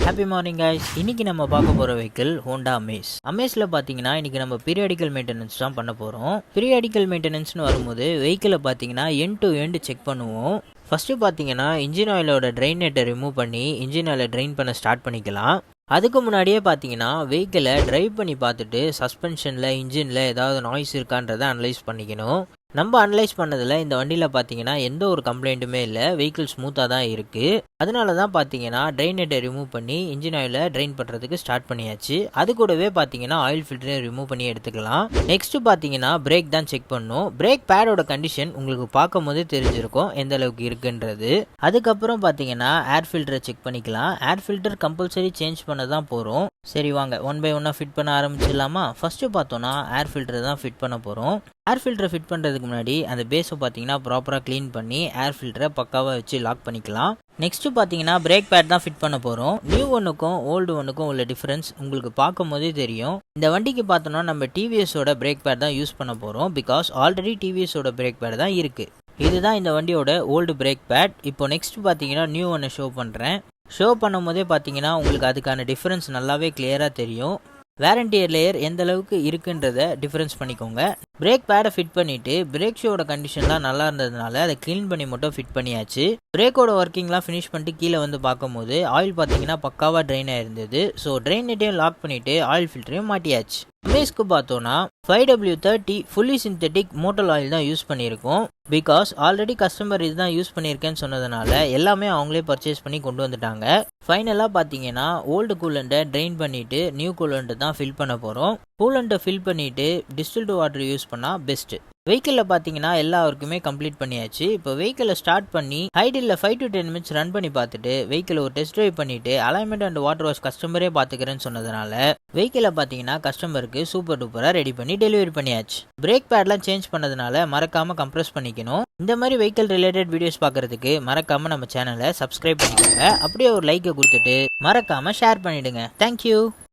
Happy morning guys. இன்னைக்கு நம்ம பார்க்க போகிற வெஹிக்கிள் ஹோண்டா அமேஸ். அமேஸில் பார்த்தீங்கன்னா இன்னைக்கு நம்ம பீரியாடிக்கல் மெயின்டெனன்ஸ் தான் பண்ண போகிறோம். பீரியாடிக்கல் மெயின்டெனன்ஸ்னு வரும்போது வெஹிக்கிளை பார்த்தீங்கன்னா எண்ட் டு எண்ட் செக் பண்ணுவோம். ஃபஸ்ட்டு பார்த்தீங்கன்னா இன்ஜின் ஆயிலோட ட்ரெயின் நெட்டை ரிமூவ் பண்ணி இன்ஜின் ஆயிலை ட்ரெயின் பண்ண ஸ்டார்ட் பண்ணிக்கலாம். அதுக்கு முன்னாடியே பார்த்தீங்கன்னா வெஹிக்கிளை ட்ரைவ் பண்ணி பார்த்துட்டு சஸ்பென்ஷனில் இன்ஜினில் ஏதாவது நாய்ஸ் இருக்கான்றதை அனலைஸ் பண்ணிக்கணும். நம்ம அனலைஸ் பண்ணதில் இந்த வண்டியில் பார்த்தீங்கன்னா எந்த ஒரு கம்ப்ளைண்ட்டுமே இல்லை, வெஹிக்கிள் ஸ்மூத்தாக தான் இருக்குது. அதனால தான் பார்த்தீங்கன்னா ட்ரெயின் நெட்டை ரிமூவ் பண்ணி இன்ஜின் ஆயிலை ட்ரெயின் பண்ணுறதுக்கு ஸ்டார்ட் பண்ணியாச்சு. அது கூடவே பார்த்தீங்கன்னா ஆயில் ஃபில்டரையும் ரிமூவ் பண்ணி எடுத்துக்கலாம். நெக்ஸ்ட்டு பார்த்தீங்கன்னா பிரேக் தான் செக் பண்ணணும். பிரேக் பேடோட கண்டிஷன் உங்களுக்கு பார்க்கும் போதே தெரிஞ்சிருக்கும் எந்த அளவுக்கு இருக்குன்றது. அதுக்கப்புறம் பார்த்தீங்கன்னா ஏர் ஃபில்டரை செக் பண்ணிக்கலாம். ஏர் ஃபில்டர் கம்பல்சரி சேஞ்ச் பண்ண தான் போகிறோம். சரி வாங்க ஒன் பை ஒன்னாக ஃபிட் பண்ண ஆரம்பிச்சிடலாமா. ஃபஸ்ட்டு பார்த்தோன்னா ஏர் ஃபில்டரை தான் ஃபிட் பண்ண போகிறோம். ஏர் ஃபில்டரை ஃபிட் பண்ணுறதுக்கு முன்னாடி அந்த பேஸை பார்த்தீங்கன்னா ப்ராப்பராக க்ளீன் பண்ணி ஏர் ஃபில்டரை பக்காவாக வச்சு லாக் பண்ணிக்கலாம். நெக்ஸ்ட்டு பார்த்தீங்கன்னா பிரேக் பேட் தான் ஃபிட் பண்ண போகிறோம். நியூ ஒன்றுக்கும் ஓல்டு ஒன்றுக்கும் உள்ள டிஃப்ரென்ஸ் உங்களுக்கு பார்க்கும் போதே தெரியும். இந்த வண்டிக்கு பார்த்தோன்னா நம்ம டிவிஎஸோட பிரேக் பேட் தான் யூஸ் பண்ண போகிறோம். பிகாஸ் ஆல்ரெடி டிவிஎஸோட பிரேக் பேட் தான் இருக்குது. இதுதான் இந்த வண்டியோட ஓல்டு பிரேக் பேட். இப்போ நெக்ஸ்ட் பார்த்தீங்கன்னா நியூ ஒன்று ஷோ பண்ணுறேன். ஷோ பண்ணும் போதே பார்த்தீங்கன்னா உங்களுக்கு அதுக்கான டிஃப்ரென்ஸ் நல்லாவே கிளியராக தெரியும். வாரண்டி லேயர் எந்த அளவுக்கு இருக்குன்றத டிஃபரன்ஸ் பண்ணிக்கோங்க. பிரேக் பேடை ஃபிட் பண்ணிவிட்டு பிரேக் ஷோட கண்டிஷன்லாம் நல்லா இருந்ததுனால அதை க்ளீன் பண்ணி மட்டும் ஃபிட் பண்ணியாச்சு. பிரேக்கோட ஒர்க்கிங்லாம் ஃபினிஷ் பண்ணிட்டு கீழே வந்து பார்க்கும்போது ஆயில் பார்த்தீங்கன்னா பக்காவாக ட்ரெயின் ஆயிருந்தது. ஸோ ட்ரெயின் நெட்டையும் லாக் பண்ணிவிட்டு ஆயில் ஃபில்டரையும் மாட்டியாச்சு. அமேஸ்க்கு பார்த்தோன்னா 5W30 fully synthetic motel oil தான் யூஸ் பண்ணியிருக்கோம். பிகாஸ் ஆல்ரெடி கஸ்டமர் இதுதான் யூஸ் பண்ணியிருக்கேன்னு சொன்னதுனால எல்லாமே அவங்களே பர்ச்சேஸ் பண்ணி கொண்டு வந்துட்டாங்க. ஃபைனலாக பார்த்தீங்கன்னா ஓல்டு கூலண்ட்டை ட்ரெயின் பண்ணிவிட்டு நியூ கூலண்ட்டை தான் ஃபில் பண்ண போகிறோம். கூலண்ட்டை ஃபில் பண்ணிவிட்டு டிஸ்டில்டு வாட்டர் யூஸ் பண்ணால் பெஸ்ட்டு. வெஹிக்கிளில் பார்த்தீங்கன்னா எல்லா ஒர்க்குமே கம்ப்ளீட் பண்ணியாச்சு. இப்போ வெஹிக்கிளை ஸ்டார்ட் பண்ணி ஹைடில் 5 to 10 minutes ரன் பண்ணி பார்த்துட்டு வெஹிக்கிளை ஒரு டெஸ்ட் ட்ரைவ் பண்ணிவிட்டு அலைன்மெண்ட் அண்ட் வாட்டர் வாஷ் கஸ்டமரே பார்த்துக்கிறேன்னு சொன்னதுனால வெஹிக்கிளை பார்த்தீங்கன்னா கஸ்டமருக்கு சூப்பர் டூப்பராக ரெடி பண்ணி டெலிவரி பண்ணியாச்சு. பிரேக் பேட்லாம் சேஞ்ச் பண்ணதுனால மறக்காமல் கம்ப்ரெஸ் பண்ணிக்கணும். இந்த மாதிரி வெஹிக்கிள் ரிலேட்டட் வீடியோஸ் பார்க்குறதுக்கு மறக்காமல் நம்ம சேனலை சப்ஸ்கிரைப் பண்ணிக்கோங்க. அப்படியே ஒரு லைக்கை கொடுத்துட்டு மறக்காமல் ஷேர் பண்ணிவிடுங்க. தேங்க்யூ.